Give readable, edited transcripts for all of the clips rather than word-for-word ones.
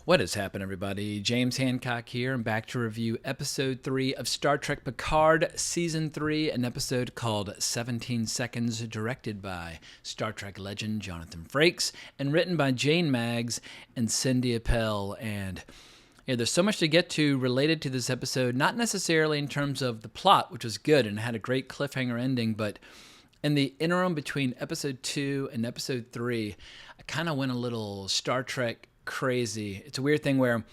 What has happened, everybody? James Hancock here. I'm back to review episode 3 of Star Trek Picard, season 3, an episode called 17 Seconds, directed by Star Trek legend Jonathan Frakes, and written by Jane Maggs and Cindy Appel. And there's so much to get to related to this episode, not necessarily in terms of the plot, which was good and had a great cliffhanger ending, but in the interim between episode 2 and episode 3, I kind of went a little Star Trek crazy. It's a weird thing where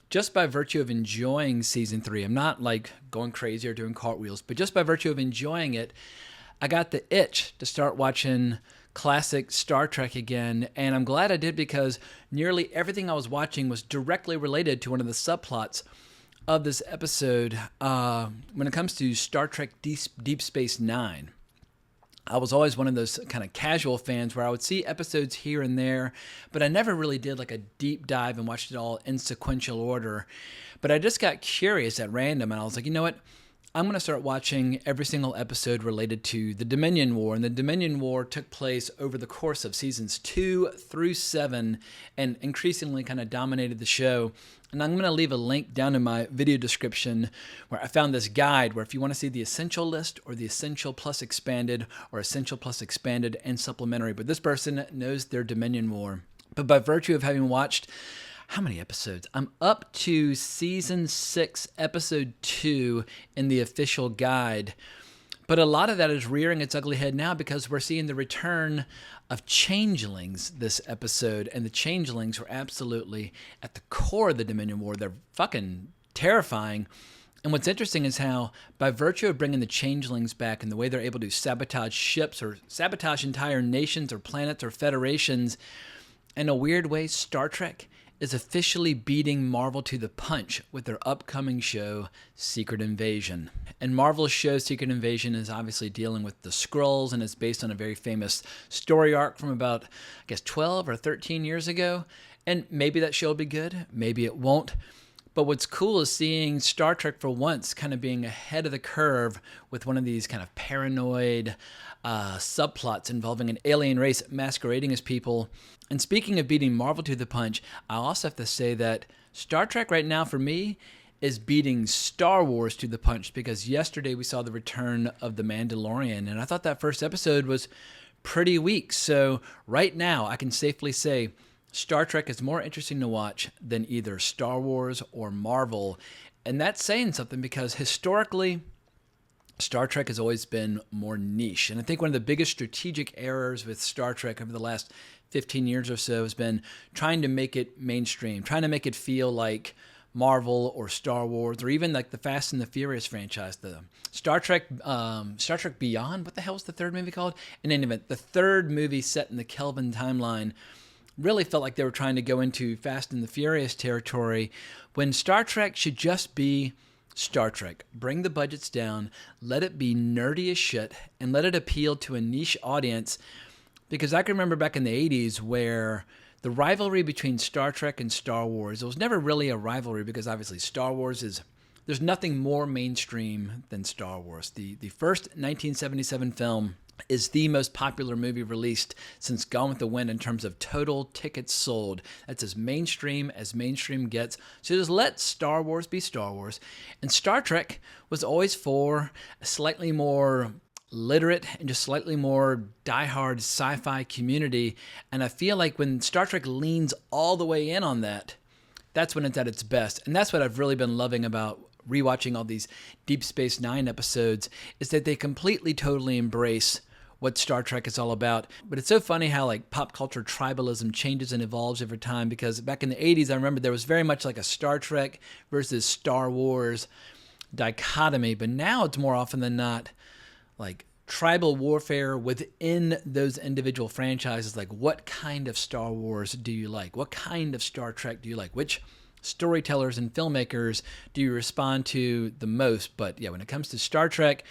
just by virtue of enjoying season 3, I'm not like going crazy or doing cartwheels, but just by virtue of enjoying it, I got the itch to start watching classic Star Trek again. And I'm glad I did, because nearly everything I was watching was directly related to one of the subplots of this episode. When it comes to Star Trek Deep Space Nine, I was always one of those kind of casual fans where I would see episodes here and there, but I never really did like a deep dive and watched it all in sequential order. But I just got curious at random, and I was like, you know what? I'm going to start watching every single episode related to the Dominion War. And the Dominion War took place over the course of seasons 2 through 7 and increasingly kind of dominated the show. And I'm going to leave a link down in my video description where I found this guide where if you want to see the essential list or the essential plus expanded or essential plus expanded and supplementary, but this person knows their Dominion War. But by virtue of having watched how many episodes? I'm up to season 6, episode 2 in the official guide. But a lot of that is rearing its ugly head now because we're seeing the return of changelings this episode. And the changelings were absolutely at the core of the Dominion War. They're fucking terrifying. And what's interesting is how, by virtue of bringing the changelings back and the way they're able to sabotage ships or sabotage entire nations or planets or federations, in a weird way, Star Trek is officially beating Marvel to the punch with their upcoming show, Secret Invasion. And Marvel's show, Secret Invasion, is obviously dealing with the Skrulls, and it's based on a very famous story arc from about, 12 or 13 years ago. And maybe that show will be good, maybe it won't. But what's cool is seeing Star Trek for once kind of being ahead of the curve with one of these kind of paranoid subplots involving an alien race masquerading as people. And speaking of beating Marvel to the punch, I also have to say that Star Trek right now for me is beating Star Wars to the punch, because yesterday we saw the return of The Mandalorian, and I thought that first episode was pretty weak. So right now I can safely say Star Trek is more interesting to watch than either Star Wars or Marvel. And that's saying something, because historically, Star Trek has always been more niche. And I think one of the biggest strategic errors with Star Trek over the last 15 years or so has been trying to make it mainstream, trying to make it feel like Marvel or Star Wars, or even like the Fast and the Furious franchise, the Star Trek Beyond. What the hell was the third movie called? In any event, the third movie set in the Kelvin timeline really felt like they were trying to go into Fast and the Furious territory, when Star Trek should just be Star Trek. Bring the budgets down, let it be nerdy as shit, and let it appeal to a niche audience. Because I can remember back in the 80s where the rivalry between Star Trek and Star Wars, it was never really a rivalry, because obviously Star Wars there's nothing more mainstream than Star Wars. The first 1977 film is the most popular movie released since Gone with the Wind in terms of total tickets sold. That's as mainstream gets. So just let Star Wars be Star Wars. And Star Trek was always for a slightly more literate and just slightly more diehard sci-fi community. And I feel like when Star Trek leans all the way in on that, that's when it's at its best. And that's what I've really been loving about rewatching all these Deep Space Nine episodes, is that they completely, totally embrace what Star Trek is all about. But it's so funny how like pop culture tribalism changes and evolves over time, because back in the 80s, I remember there was very much like a Star Trek versus Star Wars dichotomy, but now it's more often than not like tribal warfare within those individual franchises. Like, what kind of Star Wars do you like? What kind of Star Trek do you like? Which storytellers and filmmakers do you respond to the most? But yeah, when it comes to Star Trek,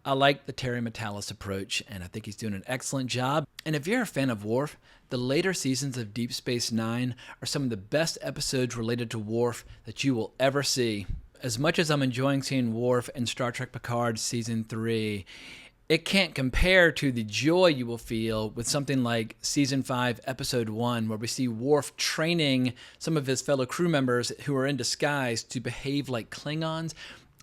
I like the Terry Matalas approach, and I think he's doing an excellent job. And if you're a fan of Worf, the later seasons of Deep Space Nine are some of the best episodes related to Worf that you will ever see. As much as I'm enjoying seeing Worf in Star Trek Picard Season 3, it can't compare to the joy you will feel with something like Season 5, Episode 1, where we see Worf training some of his fellow crew members who are in disguise to behave like Klingons.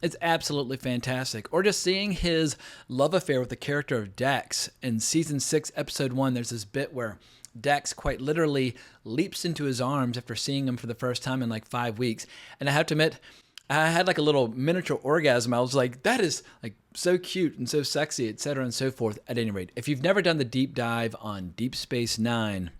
It's absolutely fantastic. Or just seeing his love affair with the character of Dax. In Season 6, Episode 1, there's this bit where Dax quite literally leaps into his arms after seeing him for the first time in like 5 weeks. And I have to admit, I had like a little miniature orgasm. I was like, that is like so cute and so sexy, etc. and so forth. At any rate, if you've never done the deep dive on Deep Space Nine,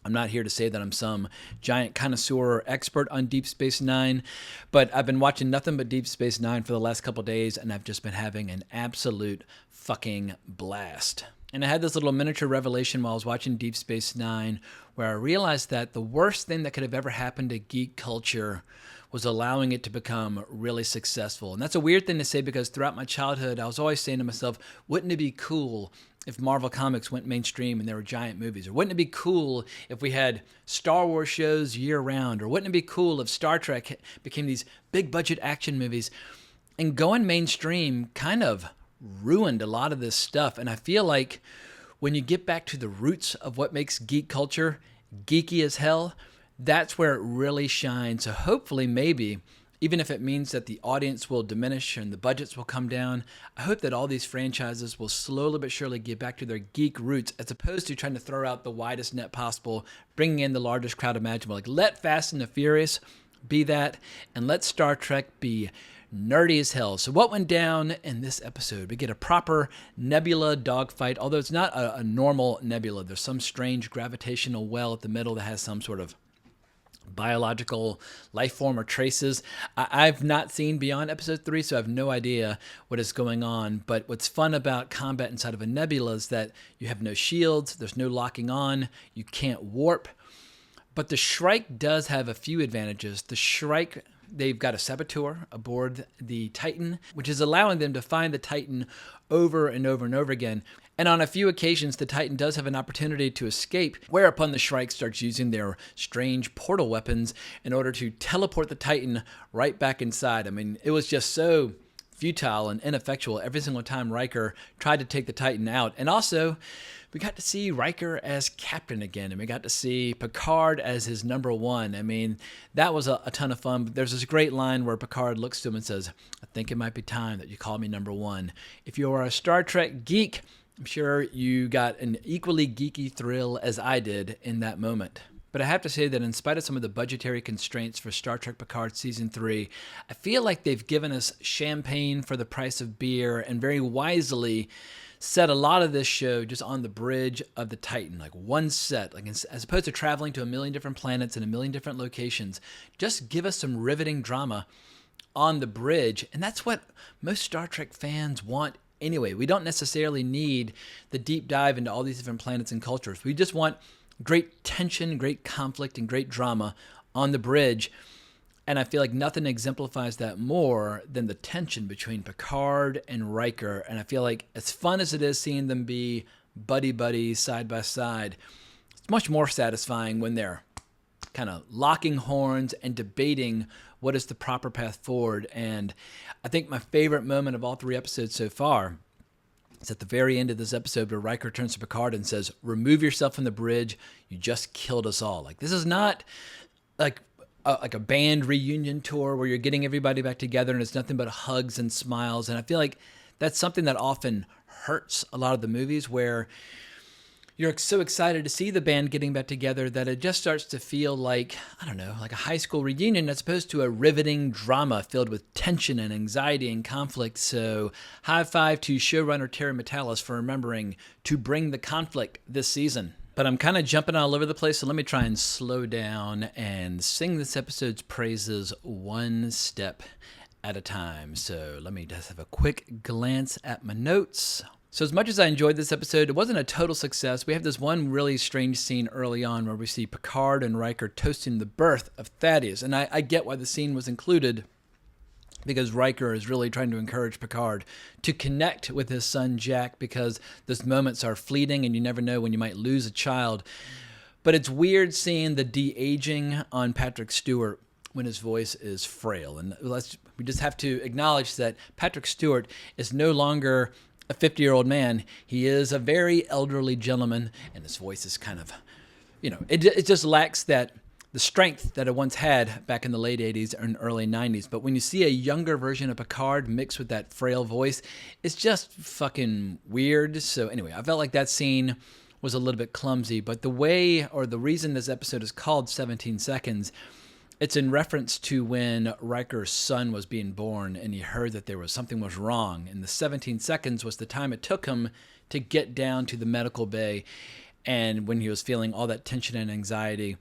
I'm not here to say that I'm some giant connoisseur or expert on Deep Space Nine, but I've been watching nothing but Deep Space Nine for the last couple of days, and I've just been having an absolute fucking blast. And I had this little miniature revelation while I was watching Deep Space Nine, where I realized that the worst thing that could have ever happened to geek culture was allowing it to become really successful. And that's a weird thing to say because throughout my childhood, I was always saying to myself, wouldn't it be cool if Marvel Comics went mainstream and there were giant movies? Or wouldn't it be cool if we had Star Wars shows year-round? Or wouldn't it be cool if Star Trek became these big-budget action movies? And going mainstream kind of ruined a lot of this stuff. And I feel like when you get back to the roots of what makes geek culture geeky as hell, that's where it really shines. So hopefully, maybe, even if it means that the audience will diminish and the budgets will come down, I hope that all these franchises will slowly but surely get back to their geek roots as opposed to trying to throw out the widest net possible, bringing in the largest crowd imaginable. Like, let Fast and the Furious be that, and let Star Trek be nerdy as hell. So what went down in this episode? We get a proper nebula dogfight, although it's not a normal nebula. There's some strange gravitational well at the middle that has some sort of biological life form or traces. I've not seen beyond episode 3, so I have no idea what is going on. But what's fun about combat inside of a nebula is that you have no shields, there's no locking on, you can't warp. But the Shrike does have a few advantages. The Shrike, they've got a saboteur aboard the Titan, which is allowing them to find the Titan over and over and over again. And on a few occasions, the Titan does have an opportunity to escape, whereupon the Shrike starts using their strange portal weapons in order to teleport the Titan right back inside. I mean, it was just so futile and ineffectual every single time Riker tried to take the Titan out. And also, we got to see Riker as captain again, and we got to see Picard as his number one. I mean, that was a ton of fun. But there's this great line where Picard looks to him and says, "I think it might be time that you call me number one." If you are a Star Trek geek, I'm sure you got an equally geeky thrill as I did in that moment. But I have to say that in spite of some of the budgetary constraints for Star Trek Picard Season 3, I feel like they've given us champagne for the price of beer and very wisely set a lot of this show just on the bridge of the Titan, like one set, like as opposed to traveling to a million different planets and a million different locations. Just give us some riveting drama on the bridge, and that's what most Star Trek fans want anyway. We don't necessarily need the deep dive into all these different planets and cultures. We just want great tension, great conflict, and great drama on the bridge. And I feel like nothing exemplifies that more than the tension between Picard and Riker. And I feel like as fun as it is seeing them be buddy-buddy, side by side, it's much more satisfying when they're kind of locking horns and debating what is the proper path forward. And I think my favorite moment of all 3 episodes so far is at the very end of this episode where Riker turns to Picard and says, "Remove yourself from the bridge. You just killed us all." Like, this is not like a band reunion tour where you're getting everybody back together and it's nothing but hugs and smiles. And I feel like that's something that often hurts a lot of the movies, where you're so excited to see the band getting back together that it just starts to feel like, I don't know, like a high school reunion as opposed to a riveting drama filled with tension and anxiety and conflict. So high five to showrunner Terry Matalas for remembering to bring the conflict this season. But I'm kind of jumping all over the place, so let me try and slow down and sing this episode's praises one step at a time. So let me just have a quick glance at my notes. So as much as I enjoyed this episode, it wasn't a total success. We have this one really strange scene early on where we see Picard and Riker toasting the birth of Thaddeus. And I get why the scene was included, because Riker is really trying to encourage Picard to connect with his son Jack, because those moments are fleeting and you never know when you might lose a child. But it's weird seeing the de-aging on Patrick Stewart when his voice is frail. And we just have to acknowledge that Patrick Stewart is no longer a 50-year-old man, he is a very elderly gentleman, and his voice is kind of, it just lacks the strength that it once had back in the late 80s and early 90s. But when you see a younger version of Picard mixed with that frail voice, it's just fucking weird. So anyway, I felt like that scene was a little bit clumsy, but the way, or the reason this episode is called 17 Seconds, it's in reference to when Riker's son was being born and he heard that something was wrong. And the 17 seconds was the time it took him to get down to the medical bay, and when he was feeling all that tension and anxiety.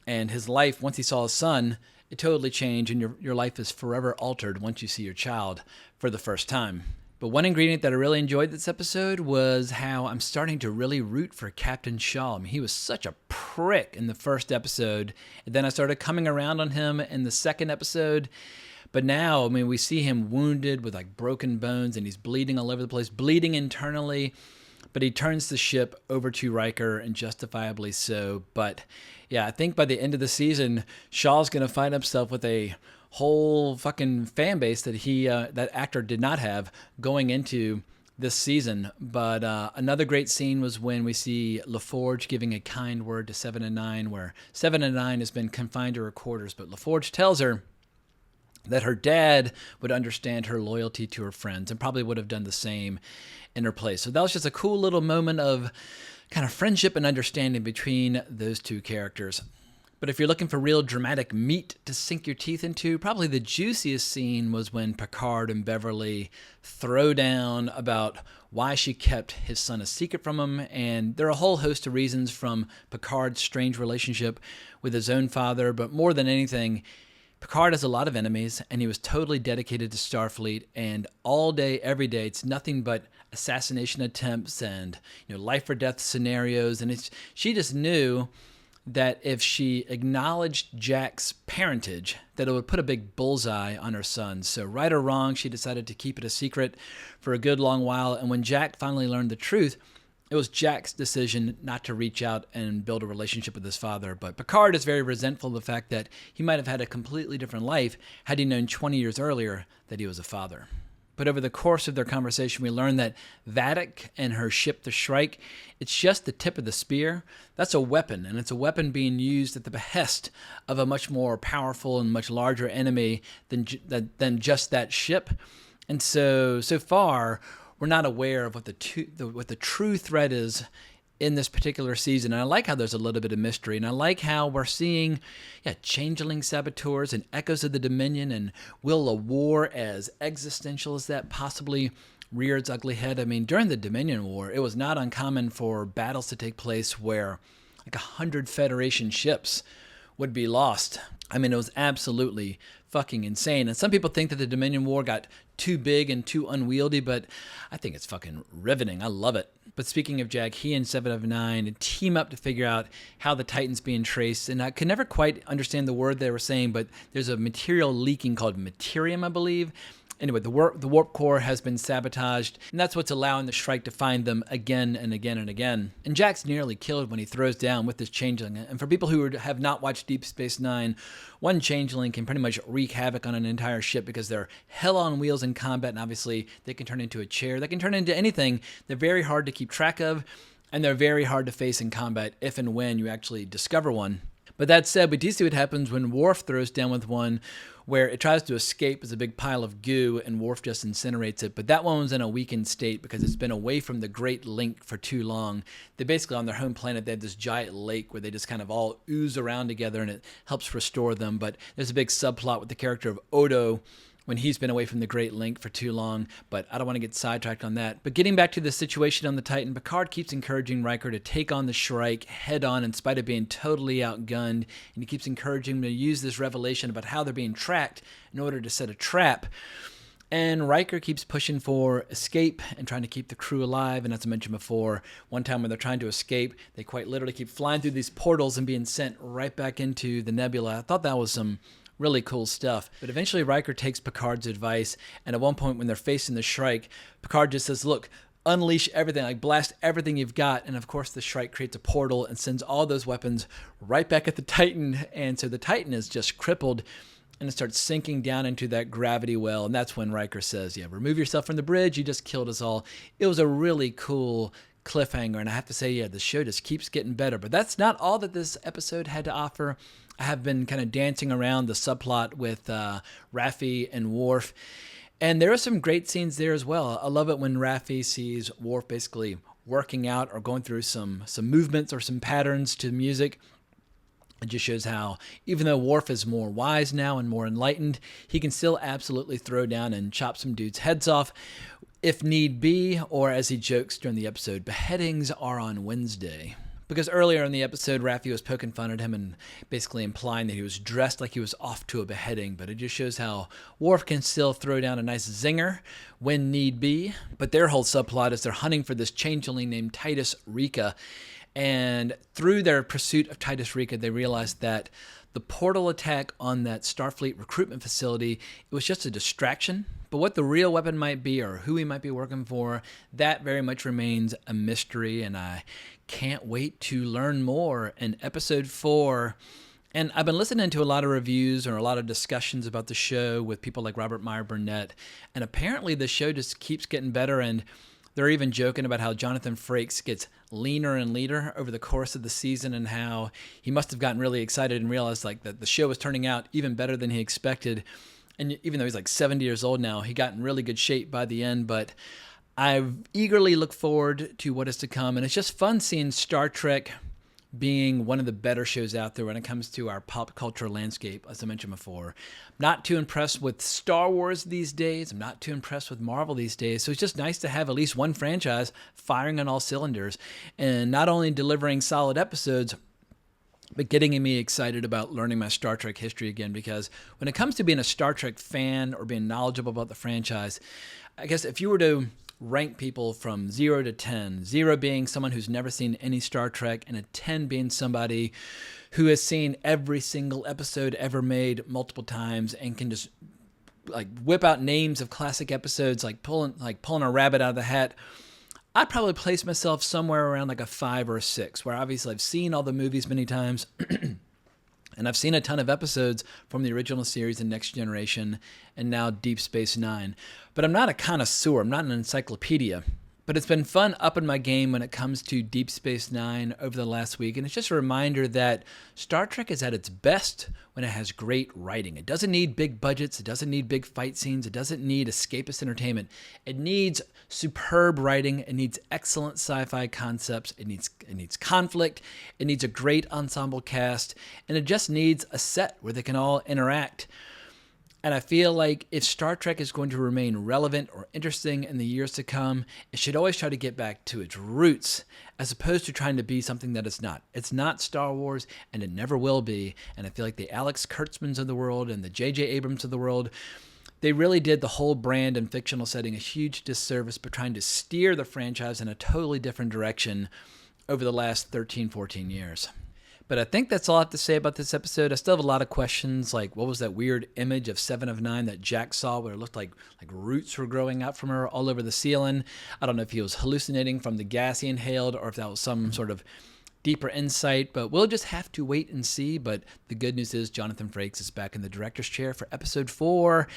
And his life, once he saw his son, it totally changed, and your life is forever altered once you see your child for the first time. But one ingredient that I really enjoyed this episode was how I'm starting to really root for Captain Shaw. I mean, he was such a prick in the first episode, and then I started coming around on him in the second episode. But now, I mean, we see him wounded with like broken bones, and he's bleeding all over the place, bleeding internally. But he turns the ship over to Riker, and justifiably so. But yeah, I think by the end of the season, Shaw's going to find himself with a whole fucking fan base that that actor did not have going into this season. But another great scene was when we see LaForge giving a kind word to 7 and 9, where 7 and 9 has been confined to her quarters, but LaForge tells her that her dad would understand her loyalty to her friends and probably would have done the same in her place. So that was just a cool little moment of kind of friendship and understanding between those two characters. But if you're looking for real dramatic meat to sink your teeth into, probably the juiciest scene was when Picard and Beverly throw down about why she kept his son a secret from him. And there are a whole host of reasons, from Picard's strange relationship with his own father, but more than anything, Picard has a lot of enemies, and he was totally dedicated to Starfleet, and all day, every day, it's nothing but assassination attempts and life or death scenarios. And she just knew that if she acknowledged Jack's parentage, that it would put a big bullseye on her son. So right or wrong, she decided to keep it a secret for a good long while. And when Jack finally learned the truth, it was Jack's decision not to reach out and build a relationship with his father. But Picard is very resentful of the fact that he might have had a completely different life had he known 20 years earlier that he was a father. But over the course of their conversation, we learned that Vadic and her ship, the Shrike, it's just the tip of the spear. That's a weapon, and it's a weapon being used at the behest of a much more powerful and much larger enemy than just that ship. And so far, we're not aware of what the true threat is in this particular season. And I like how there's a little bit of mystery, and I like how we're seeing changeling saboteurs and echoes of the Dominion, and will a war as existential as that possibly rear its ugly head? I mean, during the Dominion War, it was not uncommon for battles to take place where like 100 Federation ships would be lost. I mean, it was absolutely fucking insane. And some people think that the Dominion War got too big and too unwieldy, but I think it's fucking riveting. I love it. But speaking of Jack, he and 7 of 9 team up to figure out how the Titan's being traced. And I could never quite understand the word they were saying, but there's a material leaking called Materium, I believe. Anyway, the warp core has been sabotaged, and that's what's allowing the Shrike to find them again and again and again. And Jack's nearly killed when he throws down with this changeling. And for people who have not watched Deep Space Nine, one changeling can pretty much wreak havoc on an entire ship because they're hell on wheels in combat, and obviously they can turn into a chair. They can turn into anything. They're very hard to keep track of, and they're very hard to face in combat if and when you actually discover one. But that said, we do see what happens when Worf throws down with one, where it tries to escape as a big pile of goo, and Worf just incinerates it. But that one was in a weakened state because it's been away from the Great Link for too long. They basically, on their home planet, they have this giant lake where they just kind of all ooze around together, and it helps restore them. But there's a big subplot with the character of Odo when he's been away from the Great Link for too long, but I don't want to get sidetracked on that. But getting back to the situation on the Titan, Picard keeps encouraging Riker to take on the Shrike head on in spite of being totally outgunned, and he keeps encouraging him to use this revelation about how they're being tracked in order to set a trap. And Riker keeps pushing for escape and trying to keep the crew alive. And as I mentioned before, one time when they're trying to escape, they quite literally keep flying through these portals and being sent right back into the nebula. I thought that was some really cool stuff. But eventually Riker takes Picard's advice, and at one point when they're facing the Shrike, Picard just says, look, unleash everything, like blast everything you've got. And of course the Shrike creates a portal and sends all those weapons right back at the Titan. And so the Titan is just crippled and it starts sinking down into that gravity well. And that's when Riker says, yeah, remove yourself from the bridge. You just killed us all. It was a really cool cliffhanger. And I have to say, yeah, the show just keeps getting better. But that's not all that this episode had to offer. I have been kind of dancing around the subplot with Raffi and Worf. And there are some great scenes there as well. I love it when Raffi sees Worf basically working out or going through some movements or some patterns to music. It just shows how, even though Worf is more wise now and more enlightened, he can still absolutely throw down and chop some dudes' heads off if need be, or as he jokes during the episode, beheadings are on Wednesday. Because earlier in the episode, Raffi was poking fun at him and basically implying that he was dressed like he was off to a beheading. But it just shows how Worf can still throw down a nice zinger when need be. But their whole subplot is they're hunting for this changeling named Titus Rika. And through their pursuit of Titus Rika, they realized that the portal attack on that Starfleet recruitment facility, it was just a distraction. But what the real weapon might be or who he might be working for, that very much remains a mystery. And I can't wait to learn more in episode 4. And I've been listening to a lot of reviews or a lot of discussions about the show with people like Robert Meyer Burnett. And apparently the show just keeps getting better. And they're even joking about how Jonathan Frakes gets leaner and leaner over the course of the season and how he must have gotten really excited and realized like that the show was turning out even better than he expected. And even though he's like 70 years old now, he got in really good shape by the end. But I eagerly look forward to what is to come. And it's just fun seeing Star Trek being one of the better shows out there when it comes to our pop culture landscape, as I mentioned before. I'm not too impressed with Star Wars these days. I'm not too impressed with Marvel these days. So it's just nice to have at least one franchise firing on all cylinders and not only delivering solid episodes, but getting me excited about learning my Star Trek history again. Because when it comes to being a Star Trek fan or being knowledgeable about the franchise, I guess if you were to rank people from 0 to 10, 0 being someone who's never seen any Star Trek, and a 10 being somebody who has seen every single episode ever made multiple times and can just like whip out names of classic episodes like pulling a rabbit out of the hat, I'd probably place myself somewhere around like a 5 or a 6, where obviously I've seen all the movies many times and I've seen a ton of episodes from the original series and Next Generation and now Deep Space Nine. But I'm not a connoisseur. I'm not an encyclopedia. But it's been fun upping my game when it comes to Deep Space Nine over the last week. And it's just a reminder that Star Trek is at its best when it has great writing. It doesn't need big budgets. It doesn't need big fight scenes. It doesn't need escapist entertainment. It needs superb writing. It needs excellent sci-fi concepts. It needs conflict. It needs a great ensemble cast. And it just needs a set where they can all interact. And I feel like if Star Trek is going to remain relevant or interesting in the years to come, it should always try to get back to its roots, as opposed to trying to be something that it's not. It's not Star Wars, and it never will be. And I feel like the Alex Kurtzmans of the world and the J.J. Abrams of the world, they really did the whole brand and fictional setting a huge disservice by trying to steer the franchise in a totally different direction over the last 13, 14 years. But I think that's all I have to say about this episode. I still have a lot of questions, like what was that weird image of 7 of 9 that Jack saw where it looked like roots were growing out from her all over the ceiling. I don't know if he was hallucinating from the gas he inhaled or if that was some sort of deeper insight, but we'll just have to wait and see. But the good news is Jonathan Frakes is back in the director's chair for episode 4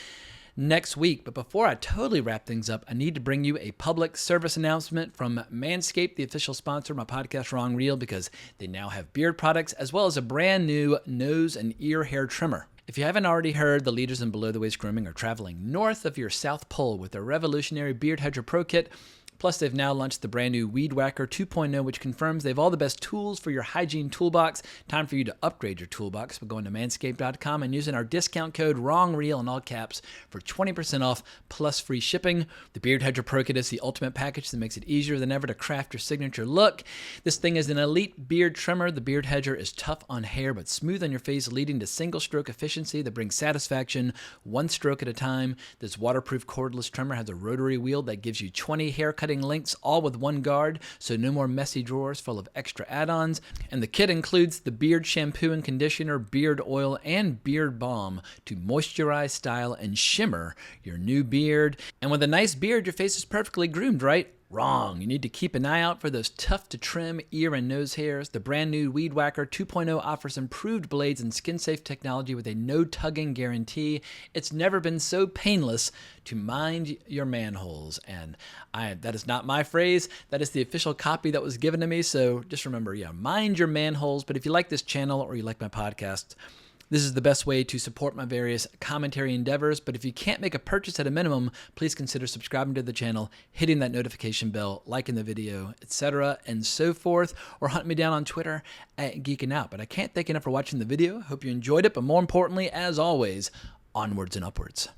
next week. But before I totally wrap things up, I need to bring you a public service announcement from Manscaped, the official sponsor of my podcast, Wrong Reel, because they now have beard products as well as a brand new nose and ear hair trimmer. If you haven't already heard, the leaders in below-the-waist grooming are traveling north of your South Pole with their revolutionary Beard Hedger Pro Kit. Plus, they've now launched the brand new Weed Whacker 2.0, which confirms they have all the best tools for your hygiene toolbox. Time for you to upgrade your toolbox by going to manscaped.com and using our discount code WRONGREEL in all caps for 20% off plus free shipping. The Beard Hedger Pro Kit is the ultimate package that makes it easier than ever to craft your signature look. This thing is an elite beard trimmer. The Beard Hedger is tough on hair but smooth on your face, leading to single-stroke efficiency that brings satisfaction one stroke at a time. This waterproof cordless trimmer has a rotary wheel that gives you 20 hair cutting links, all with one guard, so no more messy drawers full of extra add-ons. And the kit includes the beard shampoo and conditioner, beard oil, and beard balm to moisturize, style, and shimmer your new beard. And with a nice beard, your face is perfectly groomed, right? Wrong. You need to keep an eye out for those tough-to-trim ear and nose hairs. The brand new Weed Whacker 2.0 offers improved blades and skin-safe technology with a no-tugging guarantee. It's never been so painless to mind your manholes. And that is not my phrase. That is the official copy that was given to me. So just remember, mind your manholes. But if you like this channel or you like my podcast, this is the best way to support my various commentary endeavors, but if you can't make a purchase at a minimum, please consider subscribing to the channel, hitting that notification bell, liking the video, etc., and so forth, or hunt me down on Twitter at Geeking Out. But I can't thank you enough for watching the video. Hope you enjoyed it, but more importantly, as always, onwards and upwards.